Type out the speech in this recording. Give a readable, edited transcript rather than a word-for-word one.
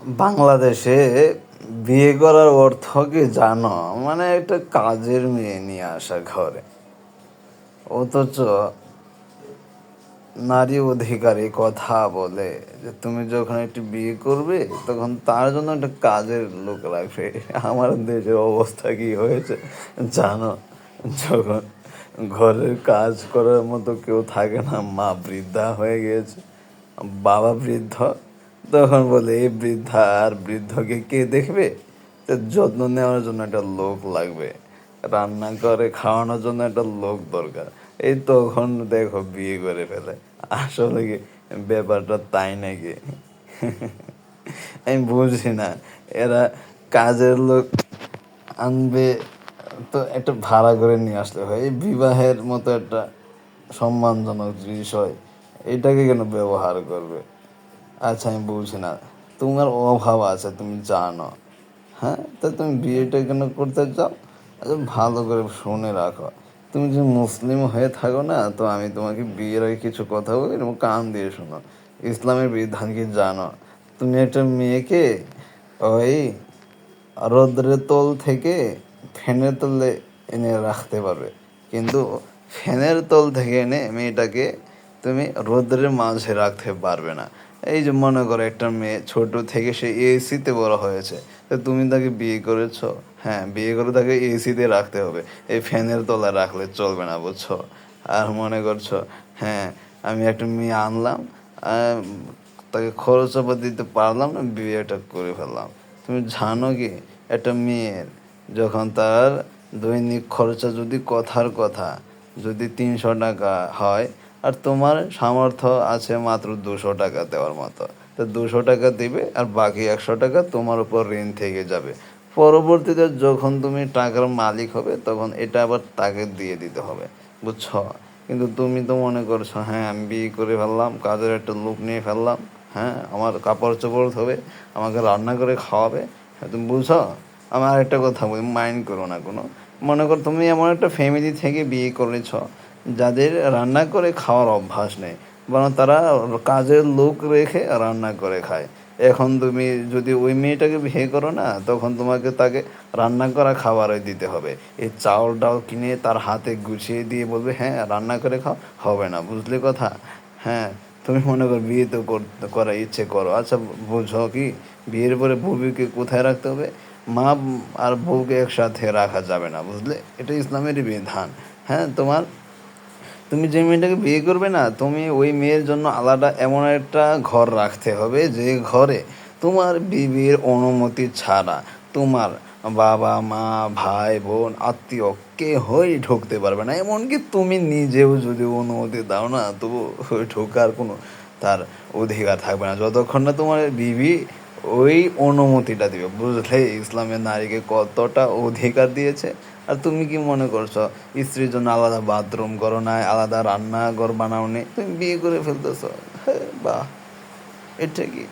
বাংলাদেশে বিয়ে করার অর্থ কি জানো? মানে একটা কাজের মেয়ে নিয়ে আসা ঘরে। অথচ নারী অধিকারী কথা বলে যে তুমি যখন একটি বিয়ে করবে তখন তার জন্য একটা কাজের লোক রাখবে। আমার দেশের অবস্থা কি হয়েছে জানো? যখন ঘরের কাজ করার মতো কেউ থাকে না, মা বৃদ্ধা হয়ে গিয়েছে, বাবা বৃদ্ধ, তখন বলে এই বৃদ্ধা আর বৃদ্ধকে কে দেখবে? তো যত্ন নেওয়ার জন্য একটা লোক লাগবে, রান্না করে খাওয়ানোর জন্য একটা লোক দরকার। এই তখন দেখো বিয়ে করে ফেলে। আসলে কি ব্যাপারটা তাই নাকি? আমি বুঝি না। এরা কাজের লোক আনবে তো একটা ভাড়া করে নিয়ে আসতে হয়। এই বিবাহের মতো একটা সম্মানজনক বিষয়, এটাকে কেন ব্যবহার করবে? আচ্ছা, আমি বুঝি না। তোমার অভাব আছে, তুমি জানো। হ্যাঁ, তা তুমি বিয়েটা কেন করতে চাও? আচ্ছা, ভালো করে শুনে রাখো। তুমি যে মুসলিম হয়ে থাকো না, তো আমি তোমাকে বিয়ের আগে কিছু কথা বলি এবং কান দিয়ে শোনো। ইসলামের বিধান কি জানো? তুমি একটা মেয়েকে ওই রৌদ্রের তল থেকে ফ্যানের তলে এনে রাখতে পারবে, কিন্তু ফ্যানের তল থেকে এনে মেয়েটাকে তুমি রৌদ্রের মাঝে রাখতে পারবে না। এই যে মনে করো একটা মেয়ে ছোট থেকে সে এসিতে বড় হয়েছে, তো তুমি তাকে বিয়ে করেছো, হ্যাঁ বিয়ে করে তাকে এসিতে রাখতে হবে, এই ফ্যানের তলায় রাখলে চলবে না, বুঝছো? আর মনে করছো হ্যাঁ আমি একটা মেয়ে আনলাম, আহ, তাকে খরচাপাতি দিতে পারলাম না, বিয়েটা করে ফেললাম। তুমি জানো কি একটা মেয়ের যখন তার দৈনিক খরচা যদি কথার কথা যদি 300 টাকা হয়, আর তোমার সামর্থ্য আছে মাত্র 200 টাকা দেওয়ার মতো, তো 200 টাকা দিবে আর বাকি 100 টাকা তোমার উপর ঋণ থেকে যাবে। পরবর্তীতে যখন তুমি টাকার মালিক হবে তখন এটা আবার তাকে দিয়ে দিতে হবে, বুঝছো? কিন্তু তুমি তো মনে করছো হ্যাঁ আমি বিয়ে করে ফেললাম, কাজের একটা লোক নিয়ে ফেললাম, হ্যাঁ আমার কাপড় চোপড় ধোবে, আমাকে রান্না করে খাওয়াবে। হ্যাঁ, তুমি বুঝো? আমার আরেকটা কথা বলি, মাইন্ড করো না কোনো। মনে করো তুমি এমন একটা ফ্যামিলি থেকে বিয়ে করেছ যাদের রান্না করে খাওয়ার অভ্যাস নেই, বরং তারা কাজের লোক রেখে রান্না করে খায়। এখন তুমি যদি ওই মেয়েটাকে বিয়ে করো না, তখন তোমাকে তাকে রান্না করা খাবারই দিতে হবে। এই চাউল ডাল কিনে তার হাতে গুছিয়ে দিয়ে বলবে হ্যাঁ রান্না করে খাও, হবে না, বুঝলে কথা? হ্যাঁ, তুমি মনে করো বিয়ে তো করার ইচ্ছে করো, আচ্ছা বুঝো কি বিয়ের পরে বউকে কোথায় রাখতে হবে? মা আর বউকে একসাথে রাখা যাবে না, বুঝলে? এটা ইসলামেরই বিধান। হ্যাঁ, তুমি যে মেয়েটাকে বিয়ে করবে না, তুমি ওই মেয়ের জন্য আলাদা এমন একটা ঘর রাখতে হবে যে ঘরে তোমার বিবির অনুমতি ছাড়া তোমার বাবা মা ভাই বোন আত্মীয় কেউই ঢুকতে পারবে না। এমনকি তুমি নিজেও যদি অনুমতি দাও না, তবু ওই ঢোকার কোনো তার অধিকার থাকবে না যতক্ষণ না তোমার বিবি ওই অনুমতিটা দিবে, বুঝলে? ইসলামের নারীকে কতটা অধিকার দিয়েছে। আর তুমি কি মনে করছো স্ত্রীর জন্য আলাদা বাথরুম করো নাই, আলাদা রান্নাঘর বানাও নি, তুমি বিয়ে করে ফেলতেছো? হ্যাঁ, বাহ, এটা কি?